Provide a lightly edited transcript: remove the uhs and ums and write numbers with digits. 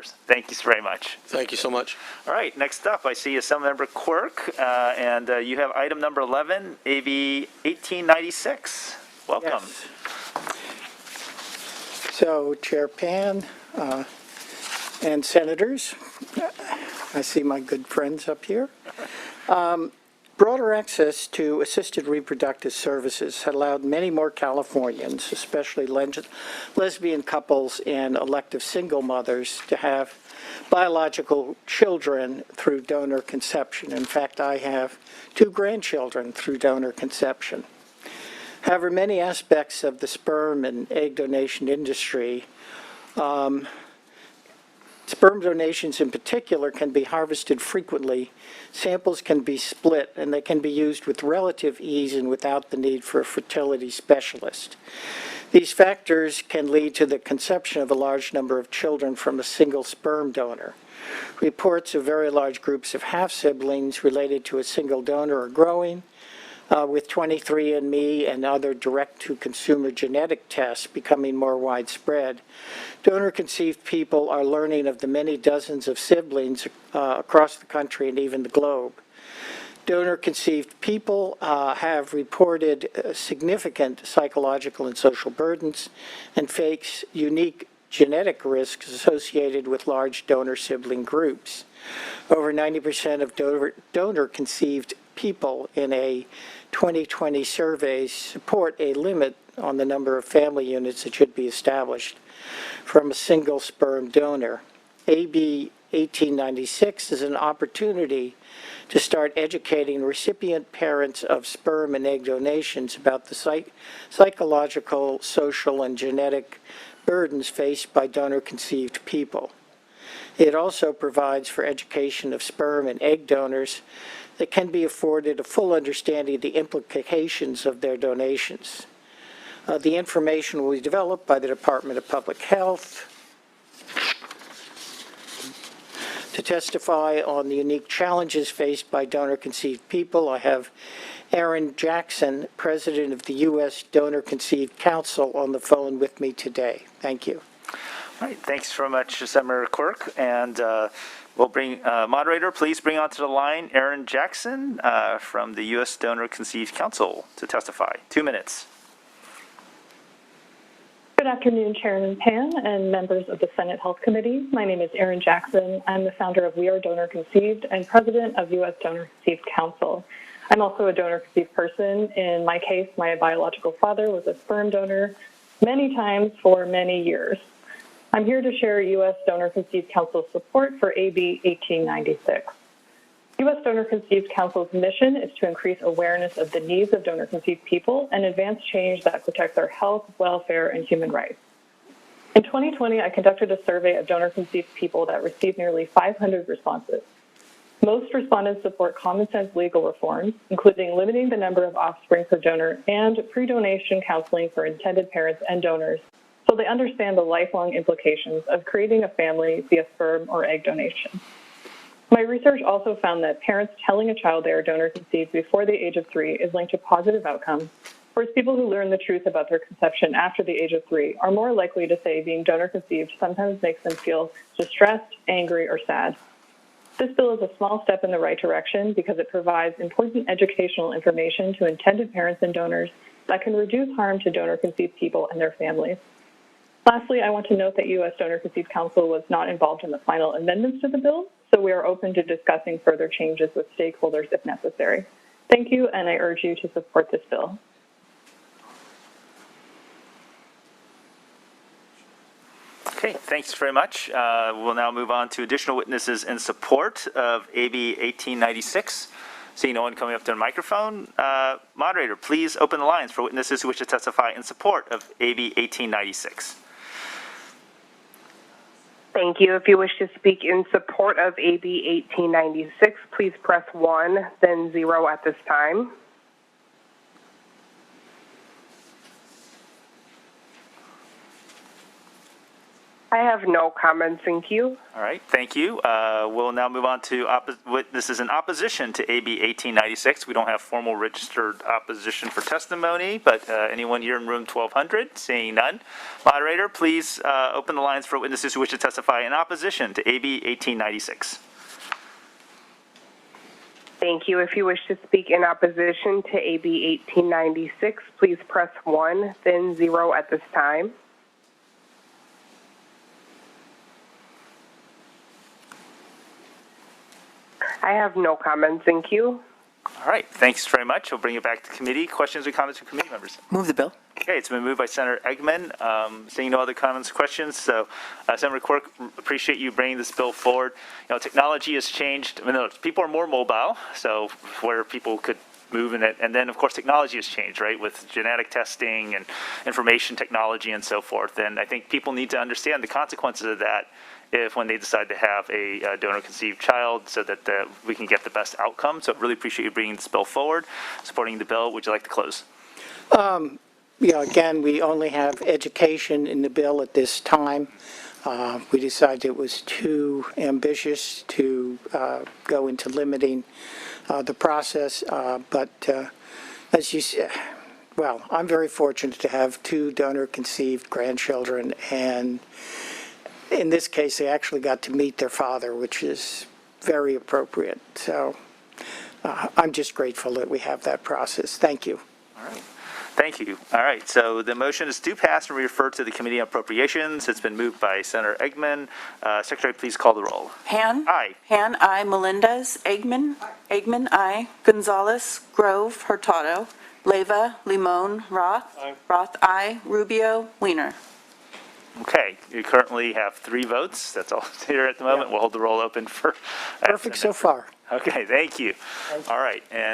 members. Thank you very much. Thank you so much. All right, next up, I see Assemblymember Quirk, and you have item number 11, AB 1896. Welcome. Yes. So, Chair Pan and senators, I see my good friends up here. Broader access to assisted reproductive services had allowed many more Californians, especially lesbian couples and elective single mothers, to have biological children through donor conception. In fact, I have 2 grandchildren through donor conception. However, many aspects of the sperm and egg donation industry, sperm donations in particular, can be harvested frequently. Samples can be split, and they can be used with relative ease and without the need for a fertility specialist. These factors can lead to the conception of a large number of children from a single sperm donor. Reports of very large groups of half-siblings related to a single donor are growing, with 23andMe and other direct-to-consumer genetic tests becoming more widespread. Donor-conceived people are learning of the many dozens of siblings across the country and even the globe. Donor-conceived people have reported significant psychological and social burdens and face unique genetic risks associated with large donor sibling groups. Over 90% of donor-conceived people in a 2020 survey support a limit on the number of family units that should be established from a single sperm donor. AB 1896 is an opportunity to start educating recipient parents of sperm and egg donations about the psychological, social, and genetic burdens faced by donor-conceived people. It also provides for education of sperm and egg donors that can be afforded a full understanding of the implications of their donations. The information will be developed by the Department of Public Health. To testify on the unique challenges faced by donor-conceived people, I have Aaron Jackson, President of the U.S. Donor-Conceived Council, on the phone with me today. Thank you. All right, thanks very much, Senator Quirk. And we'll bring, moderator, please bring onto the line Aaron Jackson from the U.S. Donor-Conceived Council to testify. 2 minutes. Good afternoon, Chairman Pan and members of the Senate Health Committee. My name is Aaron Jackson. I'm the founder of We Are Donor Conceived and president of U.S. Donor Conceived Council. I'm also a donor conceived person. In my case, my biological father was a sperm donor many times for many years. I'm here to share U.S. Donor Conceived Council's support for AB 1896. U.S. Donor Conceived Council's mission is to increase awareness of the needs of donor conceived people and advance change that protects their health, welfare, and human rights. In 2020, I conducted a survey of donor conceived people that received nearly 500 responses. Most respondents support common sense legal reforms, including limiting the number of offspring per donor and pre-donation counseling for intended parents and donors, so they understand the lifelong implications of creating a family via sperm or egg donation. My research also found that parents telling a child they are donor conceived before the age of 3 is linked to positive outcomes, whereas people who learn the truth about their conception after the age of 3 are more likely to say being donor conceived sometimes makes them feel distressed, angry, or sad. This bill is a small step in the right direction because it provides important educational information to intended parents and donors that can reduce harm to donor conceived people and their families. Lastly, I want to note that U.S. Donor Conceived Council was not involved in the final amendments to the bill, so we are open to discussing further changes with stakeholders if necessary. Thank you, and I urge you to support this bill. Okay, thanks very much. We'll now move on to additional witnesses in support of AB 1896. Seeing no one coming up to the microphone, moderator, please open the lines for witnesses who wish to testify in support of AB 1896. Thank you. If you wish to speak in support of AB 1896, please press 1, then 0 at this time. I have no comments in queue. All right, thank you. We'll now move on to witnesses in opposition to AB 1896. We don't have formal registered opposition for testimony, but anyone here in room 1200? Seeing none. Moderator, please open the lines for witnesses who wish to testify in opposition to AB 1896. Thank you. If you wish to speak in opposition to AB 1896, please press 1, then 0 at this time. I have no comments in queue. All right, thanks very much. We'll bring it back to committee. Questions or comments from committee members? Move the bill. Okay, it's been moved by Senator Eggman. Seeing no other comments or questions, so Senator Quirk, appreciate you bringing this bill forward. You know, technology has changed. I mean, people are more mobile, so where people could move in it, and then of course technology has changed, right, with genetic testing and information technology and so forth. And I think people need to understand the consequences of that if when they decide to have a donor-conceived child, so that we can get the best outcome. So really appreciate you bringing this bill forward, supporting the bill. Would you like to close? Yeah, again, we only have education in the bill at this time. We decided it was too ambitious to go into limiting the process, but as you said, well, I'm very fortunate to have 2 donor-conceived grandchildren, and in this case, they actually got to meet their father, which is very appropriate. So I'm just grateful that we have that process. Thank you. All right. Thank you. All right, so the motion is to pass and refer to the Committee on Appropriations. It's been moved by Senator Eggman. Secretary, please call the roll. Han? Aye. Han, aye. Melendez? Eggman? Eggman, aye. Gonzalez? Grove? Hurtado? Leyva? Limon? Roth? Roth, aye. Rubio? Weiner? Okay, you currently have 3 votes. That's all here at the moment. We'll hold the roll open for. Perfect so far. Okay, thank you. All right, and